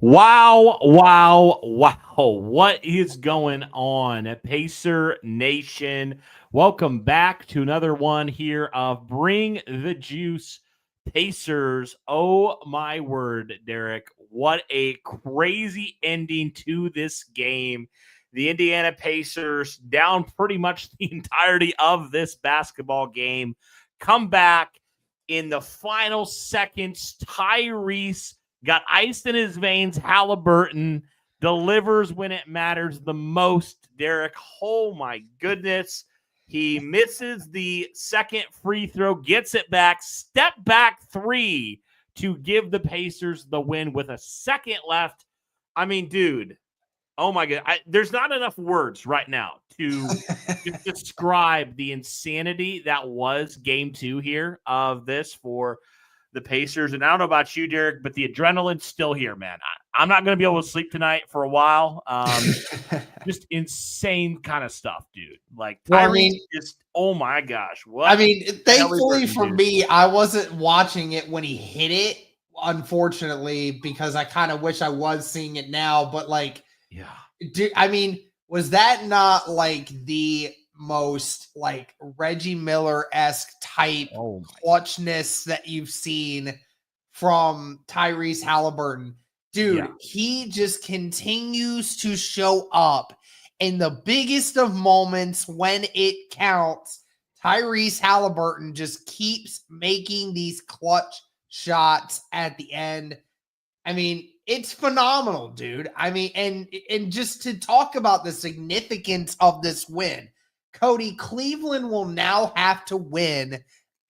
Wow, wow, wow. What is going on, Pacer Nation? Welcome back to another one here of Bring the Juice Pacers. Oh, my word, Derek. What a crazy ending to this game. The Indiana Pacers down pretty much the entirety of this basketball game. Come back in the final seconds. Tyrese got ice in his veins. Haliburton delivers when it matters the most. Derek, oh my goodness. He misses the second free throw, gets it back, step back three to give the Pacers the win with a second left. I mean, dude, oh my God. There's not enough words right now to describe the insanity that was game two here of this for the Pacers. And I don't know about you, Derek, but the adrenaline's still here, man. I'm not going to be able to sleep tonight for a while. Just insane kind of stuff, dude. Like, Tyrese just, oh my gosh. What? Thankfully for me, I wasn't watching it when he hit it, unfortunately, because I kind of wish I was seeing it now. But, like, yeah. Was that not, like, the most, like, Reggie Miller-esque type clutchness that you've seen from Tyrese Haliburton? Dude, he just continues to show up in the biggest of moments when it counts. Tyrese Haliburton just keeps making these clutch shots at the end. I mean, it's phenomenal, dude. I mean, and just to talk about the significance of this win, Cody, Cleveland will now have to win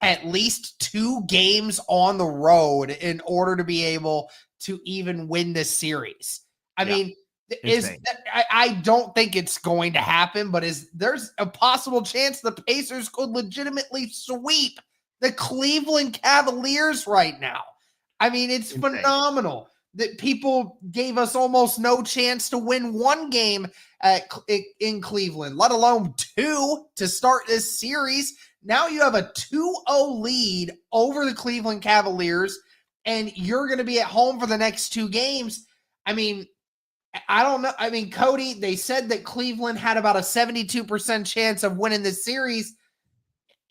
at least 2 games on the road in order to be able to even win this series. I mean, I don't think it's going to happen, but there's a possible chance the Pacers could legitimately sweep the Cleveland Cavaliers right now. I mean, it's phenomenal that people gave us almost no chance to win 1 game in Cleveland, let alone 2 to start this series. Now you have a 2-0 lead over the Cleveland Cavaliers, and you're going to be at home for the next 2 games. I mean, I don't know. I mean, Cody, they said that Cleveland had about a 72% chance of winning this series.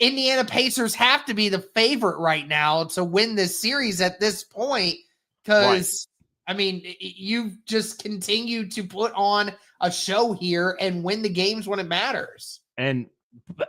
Indiana Pacers have to be the favorite right now to win this series at this point because, I mean, you've just continued to put on a show here and win the games when it matters. And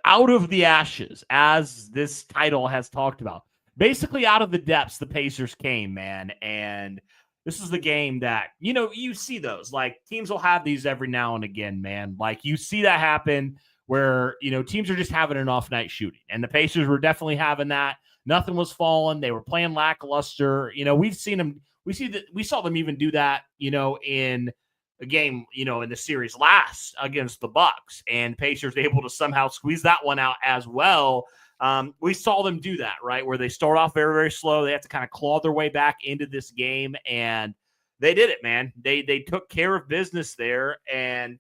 out of the ashes, as this title has talked about, basically out of the depths, the Pacers came, man. And this is the game that, you see those. Like, teams will have these every now and again, man. Like, you see that happen where, teams are just having an off night shooting. And the Pacers were definitely having that. Nothing was falling. They were playing lackluster. We've seen them. We saw them even do that, in a game, in the series last against the Bucks, and Pacers able to somehow squeeze that one out as well. We saw them do that, right? Where they start off very, very slow. They have to kind of claw their way back into this game, and they did it, man. They took care of business there, and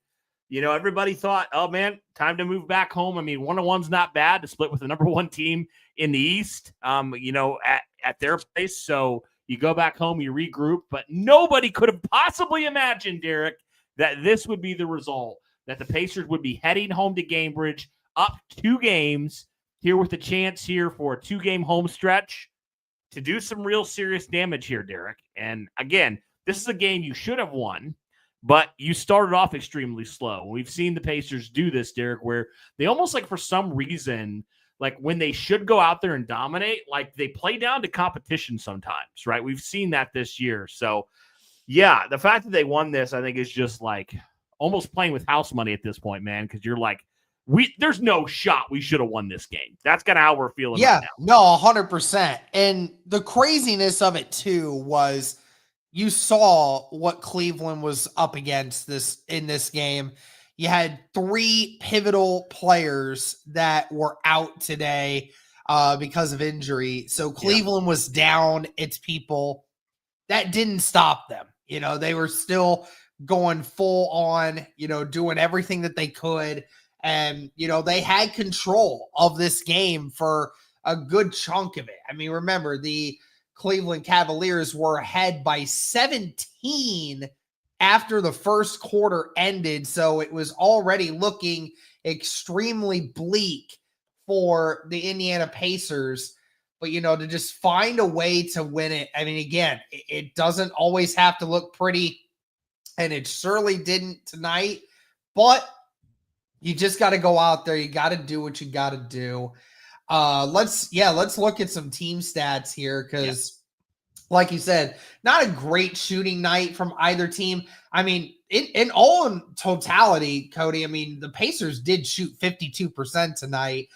everybody thought, oh man, time to move back home. I mean, 1-1's not bad to split with the number 1 team in the East, at their place. So you go back home, you regroup, but nobody could have possibly imagined, Derek, that this would be the result, that the Pacers would be heading home to Gainbridge up 2 games here with a chance here for a 2-game home stretch to do some real serious damage here, Derek. And again, this is a game you should have won, but you started off extremely slow. We've seen the Pacers do this, Derek, where they almost like for some reason, like when they should go out there and dominate, like they play down to competition sometimes, right? We've seen that this year. So, yeah, the fact that they won this, I think, is just like almost playing with house money at this point, man, because you're like, there's no shot we should have won this game. That's kind of how we're feeling right now. No, 100%. And the craziness of it, too, was you saw what Cleveland was up against in this game. You had 3 pivotal players that were out today because of injury. So Cleveland was down its people. That didn't stop them. They were still going full on, doing everything that they could. And, they had control of this game for a good chunk of it. I mean, remember, the Cleveland Cavaliers were ahead by 17 after the first quarter ended. So it was already looking extremely bleak for the Indiana Pacers. But, to just find a way to win it. I mean, again, it doesn't always have to look pretty, and it surely didn't tonight. But you just got to go out there. You got to do what you got to do. Let's look at some team stats here because, like you said, not a great shooting night from either team. I mean, in totality, Cody, I mean, the Pacers did shoot 52% tonight.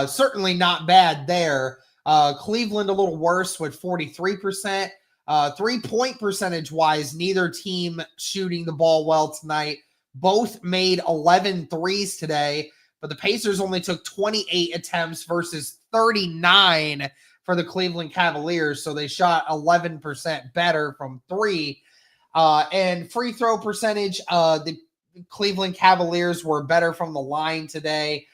Certainly not bad there. Cleveland a little worse with 43%. 3-point percentage wise, neither team shooting the ball well tonight. Both made 11 threes today, but the Pacers only took 28 attempts versus 39 for the Cleveland Cavaliers. So they shot 11% better from three. And free throw percentage, the Cleveland Cavaliers were better from the line today,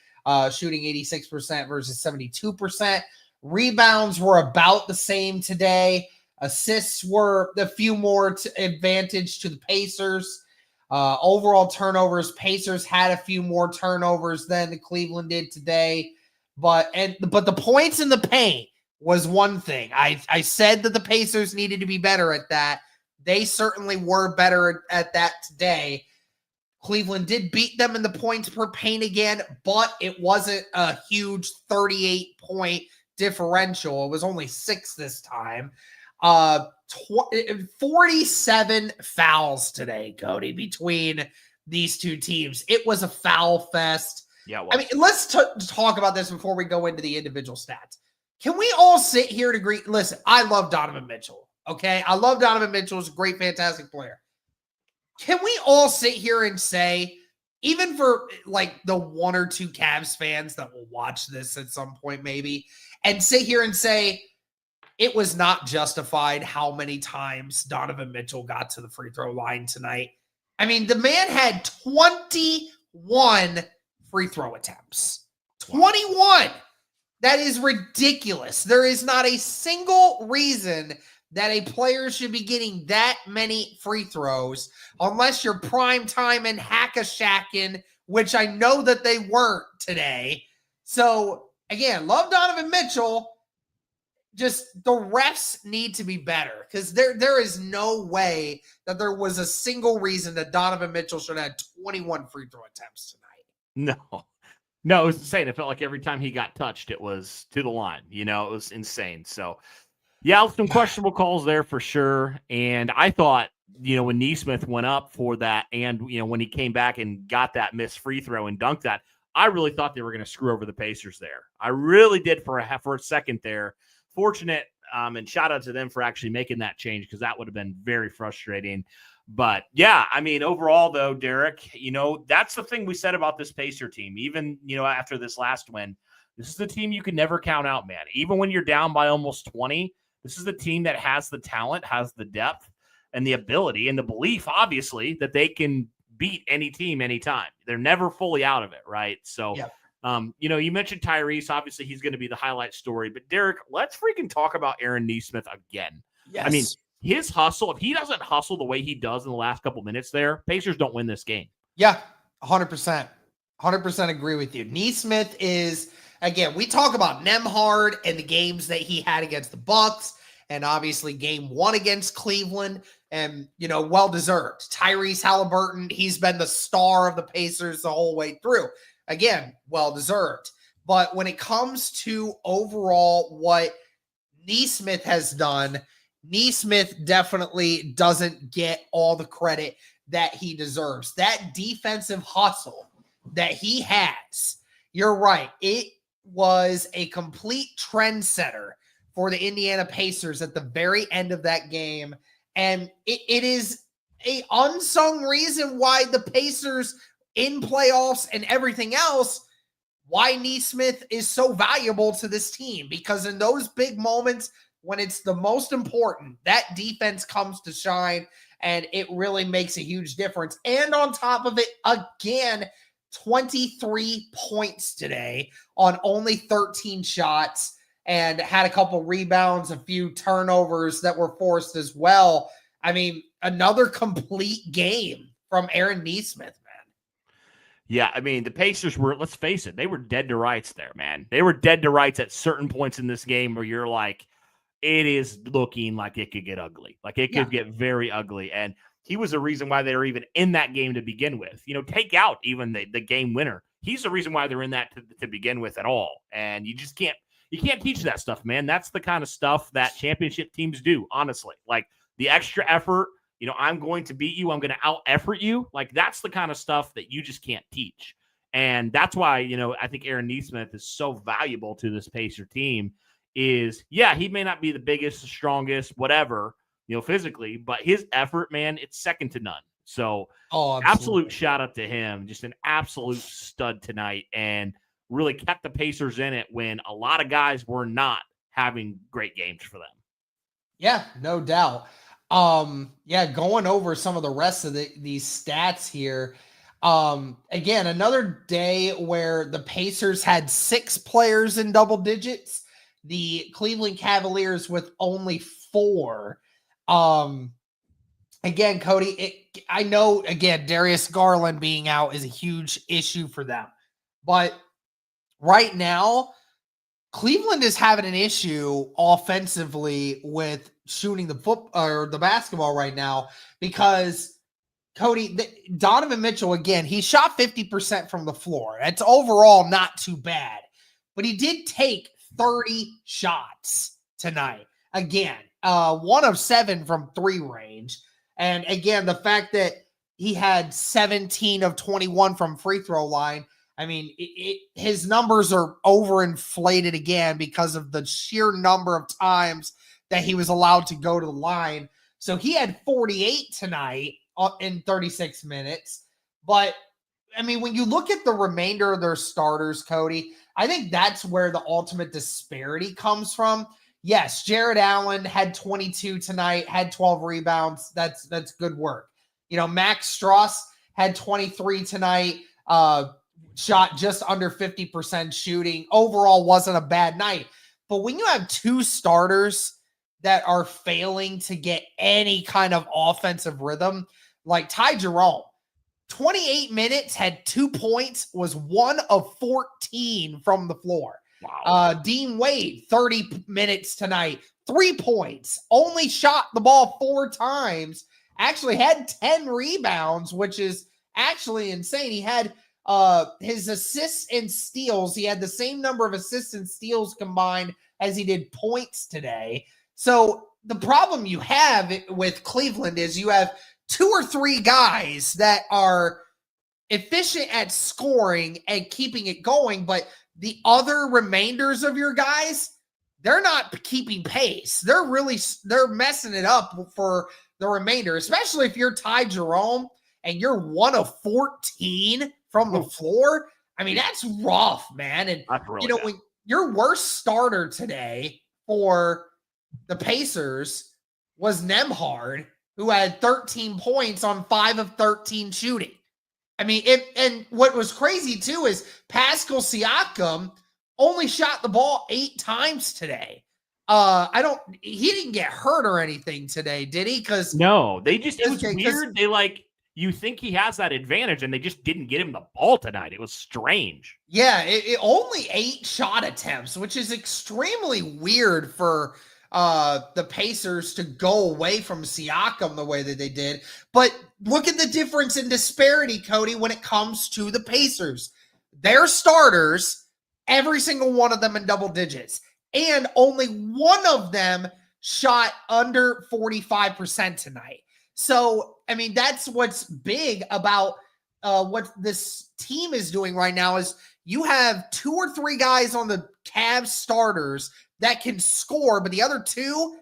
shooting 86% versus 72%. Rebounds were about the same today. Assists were a few more advantage to the Pacers. Overall turnovers, Pacers had a few more turnovers than the Cleveland did today. But the points in the paint was one thing. I said that the Pacers needed to be better at that. They certainly were better at that today. Cleveland did beat them in the points per paint again, but it wasn't a huge 38-point differential. It was only 6 this time. 47 fouls today, Cody, between these two teams. It was a foul fest. Yeah, I mean, let's talk about this before we go into the individual stats. Can we all sit here and agree? Listen, I love Donovan Mitchell, okay? I love Donovan Mitchell. He's a great, fantastic player. Can we all sit here and say, even for like the 1 or 2 Cavs fans that will watch this at some point maybe, and sit here and say, it was not justified how many times Donovan Mitchell got to the free throw line tonight? I mean, the man had 21 free throw attempts. 21! That is ridiculous. There is not a single reason that a player should be getting that many free throws unless you're prime time and hack-a-shacking, which I know that they weren't today. So, again, love Donovan Mitchell. Just the refs need to be better because there is no way that there was a single reason that Donovan Mitchell should have had 21 free throw attempts tonight. No, it was insane. It felt like every time he got touched, it was to the line. It was insane. So, yeah, some questionable calls there for sure. And I thought, when Nesmith went up for that and, when he came back and got that missed free throw and dunked that, I really thought they were going to screw over the Pacers there. I really did for a second there. Fortunate, and shout out to them for actually making that change because that would have been very frustrating. But, yeah, I mean, overall, though, Derek, that's the thing we said about this Pacer team. Even, after this last win, this is the team you can never count out, man. Even when you're down by almost 20, this is the team that has the talent, has the depth, and the ability and the belief, obviously, that they can beat any team anytime. They're never fully out of it, right? So, yep. You mentioned Tyrese. Obviously, he's going to be the highlight story. But, Derek, let's freaking talk about Aaron Nesmith again. Yes. I mean, his hustle, if he doesn't hustle the way he does in the last couple minutes there, Pacers don't win this game. Yeah, 100%. 100% agree with you. Nesmith is, again, we talk about Nembhard and the games that he had against the Bucks and obviously game 1 against Cleveland and, well-deserved. Tyrese Haliburton, he's been the star of the Pacers the whole way through. Again, well-deserved. But when it comes to overall what Nesmith has done, Nesmith definitely doesn't get all the credit that he deserves. That defensive hustle that he has, you're right, it was a complete trendsetter for the Indiana Pacers at the very end of that game. And it is a unsung reason why the Pacers in playoffs and everything else, why Nesmith is so valuable to this team. Because in those big moments, when it's the most important, that defense comes to shine, and it really makes a huge difference. And on top of it, again, 23 points today on only 13 shots. and had a couple rebounds, a few turnovers that were forced as well. I mean, another complete game from Aaron Nesmith. Yeah, I mean, the Pacers were, let's face it, they were dead to rights there, man. They were dead to rights at certain points in this game where you're like, it is looking like it could get ugly. Like it could get very ugly. And he was the reason why they were even in that game to begin with. You know, take out even the game winner. He's the reason why they're in that to begin with at all. And you just can't teach that stuff, man. That's the kind of stuff that championship teams do, honestly. Like the extra effort, you know, I'm going to beat you. I'm going to out-effort you. Like, that's the kind of stuff that you just can't teach. And that's why, you know, I think Aaron Nesmith is so valuable to this Pacer team is, yeah, he may not be the biggest, the strongest, whatever, you know, physically, but his effort, man, it's second to none. So absolute shout out to him. Just an absolute stud tonight and really kept the Pacers in it when a lot of guys were not having great games for them. Yeah, no doubt. Going over some of the rest of these stats here. Again, another day where the Pacers had 6 players in double digits, the Cleveland Cavaliers with only 4. Again, Cody, I know, again, Darius Garland being out is a huge issue for them, but right now, Cleveland is having an issue offensively with shooting the basketball right now because Cody, Donovan Mitchell, again, he shot 50% from the floor. That's overall not too bad, but he did take 30 shots tonight. Again, 1 of 7 from 3 range. And again, the fact that he had 17 of 21 from free throw line, I mean, his numbers are overinflated again because of the sheer number of times that he was allowed to go to the line. So he had 48 tonight in 36 minutes. But, I mean, when you look at the remainder of their starters, Cody, I think that's where the ultimate disparity comes from. Yes, Jared Allen had 22 tonight, had 12 rebounds. That's good work. You know, Max Strus had 23 tonight, shot just under 50% shooting. Overall, wasn't a bad night. But when you have 2 starters that are failing to get any kind of offensive rhythm, like Ty Jerome, 28 minutes, had 2 points, was 1 of 14 from the floor. Wow. Dean Wade, 30 minutes tonight, 3 points, only shot the ball 4 times, actually had 10 rebounds, which is actually insane. He had his assists and steals. He had the same number of assists and steals combined as he did points today. So the problem you have with Cleveland is you have 2 or 3 guys that are efficient at scoring and keeping it going, but the other remainders of your guys, they're not keeping pace. They're messing it up for the remainder, especially if you're Ty Jerome and you're 1 of 14 from the floor. I mean, that's rough, man. And, really when your worst starter today for the Pacers was Nembhard, who had 13 points on 5 of 13 shooting. I mean, and what was crazy too is Pascal Siakam only shot the ball 8 times today. He didn't get hurt or anything today, did he? Because no, it was weird. They you think he has that advantage, and they just didn't get him the ball tonight. It was strange. Yeah, it only 8 shot attempts, which is extremely weird for the Pacers to go away from Siakam the way that they did. But look at the difference in disparity, Cody, when it comes to the Pacers. Their starters, every single one of them in double digits, and only one of them shot under 45% tonight. So, I mean, that's what's big about what this team is doing right now is you have 2 or 3 guys on the Cavs starters that can score, but the other 2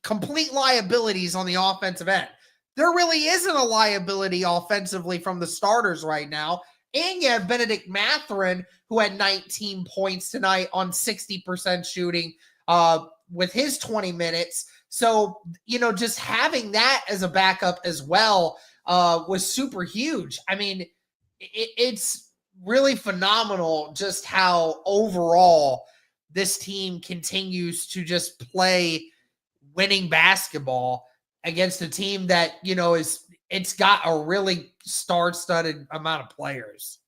complete liabilities on the offensive end. There really isn't a liability offensively from the starters right now. And you have Benedict Mathurin, who had 19 points tonight on 60% shooting with his 20 minutes. So, you know, just having that as a backup as well was super huge. I mean, it's really phenomenal just how overall this team continues to just play winning basketball against a team that, it's got a really star-studded amount of players.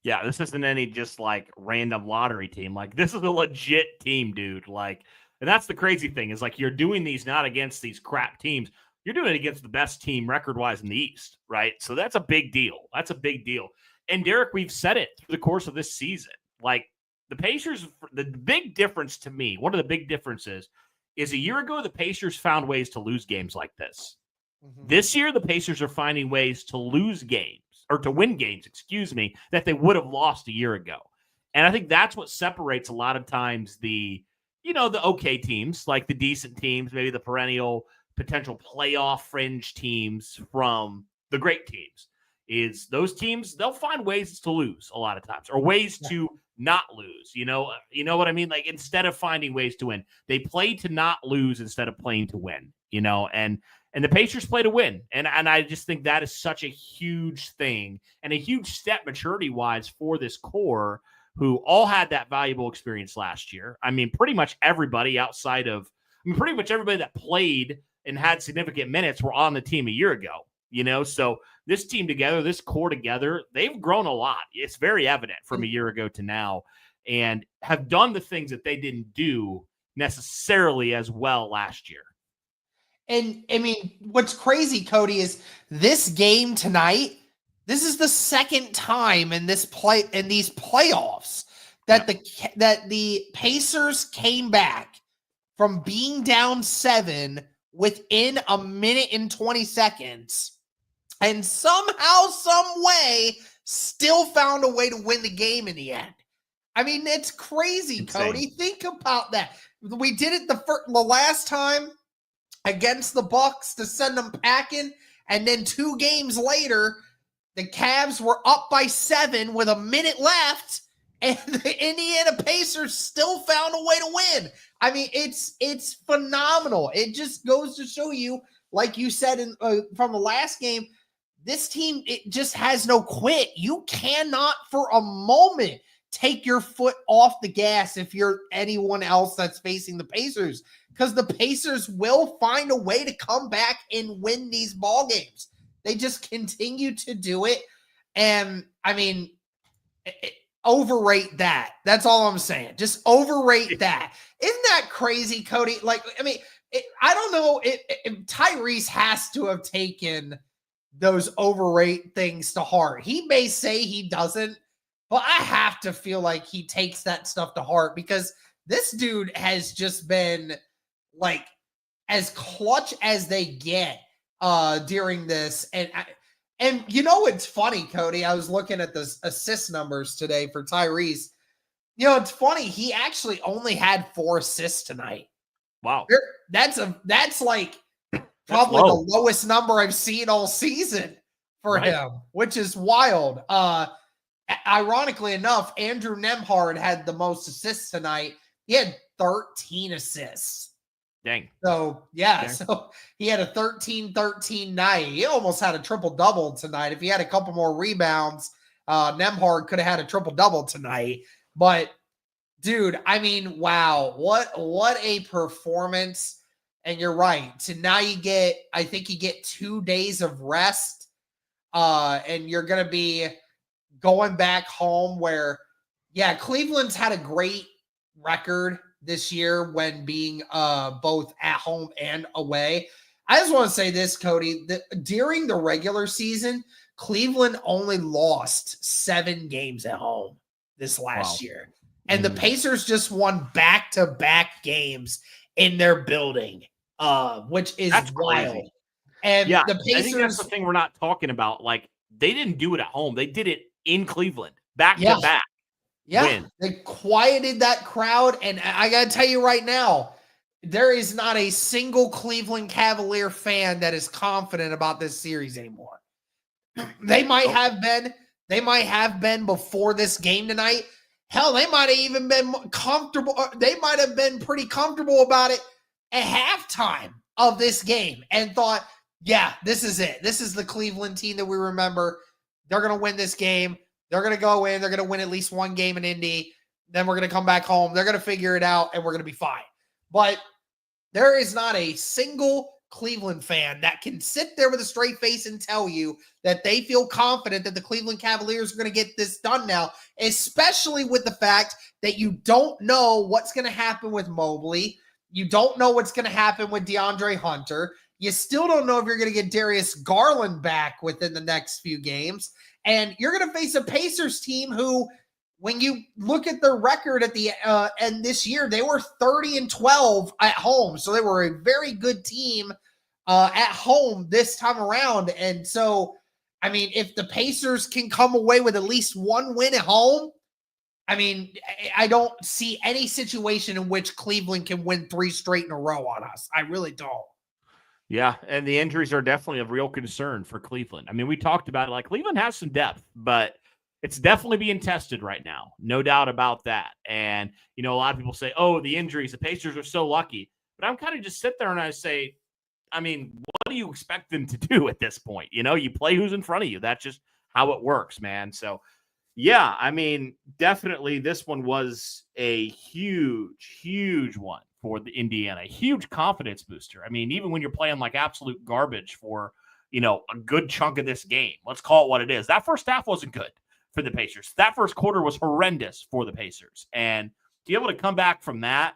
Yeah, this isn't any just like random lottery team. Like, this is a legit team, dude. Like, and that's the crazy thing is like you're doing these not against these crap teams. You're doing it against the best team record-wise in the East, right? So that's a big deal. That's a big deal. And Derek, we've said it through the course of this season. Like, the Pacers, the big difference to me, one of the big differences is a year ago, the Pacers found ways to lose games like this. Mm-hmm. This year, the Pacers are finding ways to lose games, or to win games, that they would have lost a year ago. And I think that's what separates a lot of times the okay teams, like the decent teams, maybe the perennial potential playoff fringe teams from the great teams, is those teams, they'll find ways to lose a lot of times, or ways to not lose. You know what I mean? Like, instead of finding ways to win, they play to not lose instead of playing to win, and the Pacers play to win. And I just think that is such a huge thing and a huge step maturity-wise for this core, who all had that valuable experience last year. I mean, pretty much everybody that played and had significant minutes were on the team a year ago, So this team together, this core together, they've grown a lot. It's very evident from a year ago to now, and have done the things that they didn't do necessarily as well last year. And I mean, what's crazy, Cody, is this game tonight. This is the second time in these playoffs that the Pacers came back from being down 7 within a minute and 20 seconds, and somehow, some way, still found a way to win the game in the end. I mean, it's crazy, insane. Cody. Think about that. We did it the last time against the Bucks to send them packing, and then 2 games later, the Cavs were up by 7 with a minute left, and the Indiana Pacers still found a way to win. I mean, it's phenomenal. It just goes to show you, like you said from the last game, this team, it just has no quit. You cannot for a moment take your foot off the gas if you're anyone else that's facing the Pacers, because the Pacers will find a way to come back and win these ball games. They just continue to do it. And I mean, overrate that. That's all I'm saying. Just overrate that. Isn't that crazy, Cody? Like, I mean, I don't know if Tyrese has to have taken those overrate things to heart. He may say he doesn't, but I have to feel like he takes that stuff to heart, because this dude has just been like as clutch as they get during this. And it's funny, Cody. I was looking at the assist numbers today for Tyrese. It's funny. He actually only had 4 assists tonight. Wow. That's like probably the lowest number I've seen all season for him, which is wild. Ironically enough, Andrew Nembhard had the most assists tonight. He had 13 assists. Dang. So, yeah. Dang. So he had a 13-13 night. He almost had a triple-double tonight. If he had a couple more rebounds, Nembhard could have had a triple-double tonight. But, dude, I mean, wow. What a performance. And you're right. So now I think you get 2 days of rest. And you're going to be going back home where, Cleveland's had a great record this year when being both at home and away. I just want to say this, Cody, that during the regular season, Cleveland only lost 7 games at home this last year. And the Pacers just won back-to-back games in their building, which is wild. Crazy. And the Pacers, I think that's the thing we're not talking about. Like, they didn't do it at home. They did it in Cleveland, back-to-back. Yeah, win. They quieted that crowd, and I got to tell you right now, there is not a single Cleveland Cavalier fan that is confident about this series anymore. They might have been before this game tonight. Hell, they might have even been comfortable. They might have been pretty comfortable about it at halftime of this game and thought, this is it. This is the Cleveland team that we remember. They're going to win this game. They're going to go in. They're going to win at least one game in Indy. then we're going to come back home. They're going to figure it out, and we're going to be fine. But there is not a single Cleveland fan that can sit there with a straight face and tell you that they feel confident that the Cleveland Cavaliers are going to get this done now, especially with the fact that you don't know what's going to happen with Mobley. You don't know what's going to happen with DeAndre Hunter. You still don't know if you're going to get Darius Garland back within the next few games. And you're going to face a Pacers team who, when you look at their record at the end this year, they were 30-12 at home. So they were a very good team at home this time around. And so, I mean, if the Pacers can come away with at least one win at home, I mean, I don't see any situation in which Cleveland can win 3 straight in a row on us. I really don't. Yeah, and the injuries are definitely a real concern for Cleveland. I mean, we talked about it, like Cleveland has some depth, but it's definitely being tested right now. No doubt about that. And, you know, a lot of people say, oh, the injuries, the Pacers are so lucky. But I'm kind of just sit there and I say, I mean, what do you expect them to do at this point? You know, you play who's in front of you. That's just how it works, man. So, yeah, I mean, definitely this one was a huge, huge one for the Indiana. Huge confidence booster. I mean, even when you're playing like absolute garbage for, you know, a good chunk of this game, let's call it what it is. That first half wasn't good for the Pacers. That first quarter was horrendous for the Pacers. And to be able to come back from that,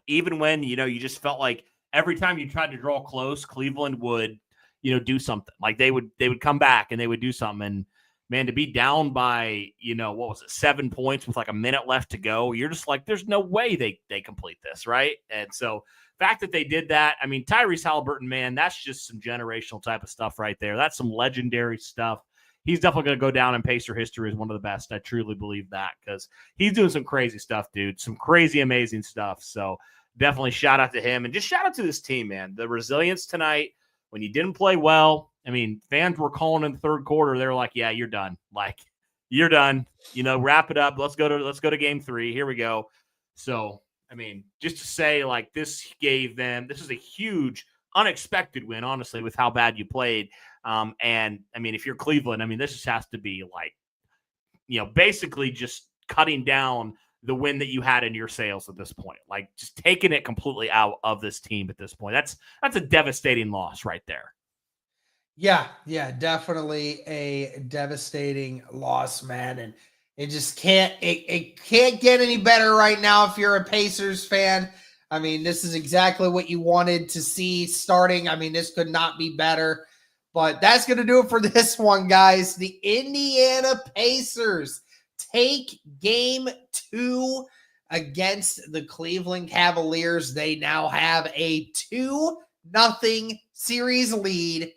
even when, you know, you just felt like every time you tried to draw close, Cleveland would, you know, do something. Like they would come back and they would do something. And man, to be down by, you know, what was it, 7 points with like a minute left to go, you're just like, there's no way they complete this, right? And so the fact that they did that, I mean, Tyrese Haliburton, man, that's just some generational type of stuff right there. That's some legendary stuff. He's definitely going to go down in Pacer history as one of the best. I truly believe that because he's doing some crazy stuff, dude. Some crazy, amazing stuff. So definitely shout out to him and just shout out to this team, man. The resilience tonight when you didn't play well. I mean, fans were calling in the third quarter. They were like, yeah, you're done. Like, you're done. You know, wrap it up. Let's go to game 3. Here we go. So, I mean, just to say, like, this is a huge, unexpected win, honestly, with how bad you played. And, I mean, if you're Cleveland, I mean, this just has to be, like, you know, basically just cutting down the win that you had in your sales at this point. Like, just taking it completely out of this team at this point. That's a devastating loss right there. Yeah, definitely a devastating loss, man. And it just can't get any better right now if you're a Pacers fan. I mean, this is exactly what you wanted to see starting. I mean, this could not be better. But that's going to do it for this one, guys. The Indiana Pacers take game 2 against the Cleveland Cavaliers. They now have a 2-0 series lead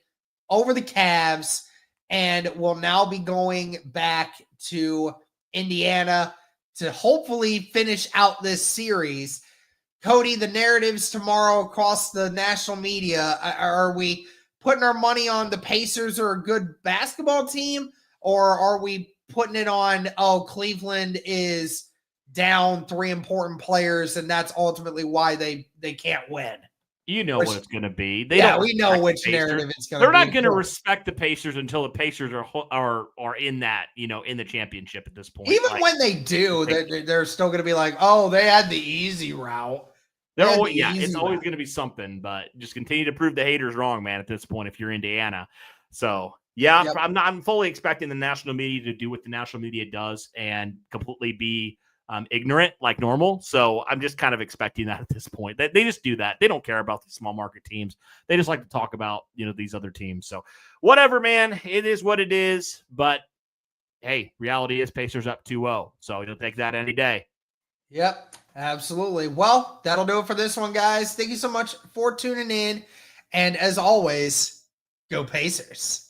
over the Cavs and will now be going back to Indiana to hopefully finish out this series. Cody, the narratives tomorrow across the national media, are we putting our money on the Pacers are a good basketball team, or are we putting it on, Cleveland is down 3 important players and that's ultimately why they can't win? You know what it's going to be. We know which narrative it's going to be. They're not going to respect the Pacers until the Pacers are in that, you know, in the championship at this point. Even like, when they do, they're still going to be like, oh, they had the easy route. It's always going to be something, but just continue to prove the haters wrong, man, at this point if you're Indiana. So, yeah, yep. I'm fully expecting the national media to do what the national media does and completely be ignorant like normal. So I'm just kind of expecting that at this point. They just do that. They don't care about these small market teams. They just like to talk about, you know, these other teams. So whatever, man, it is what it is. But hey, reality is Pacers up 2-0. So you'll take that any day. Yep, absolutely. Well, that'll do it for this one, guys. Thank you so much for tuning in. And as always, go Pacers.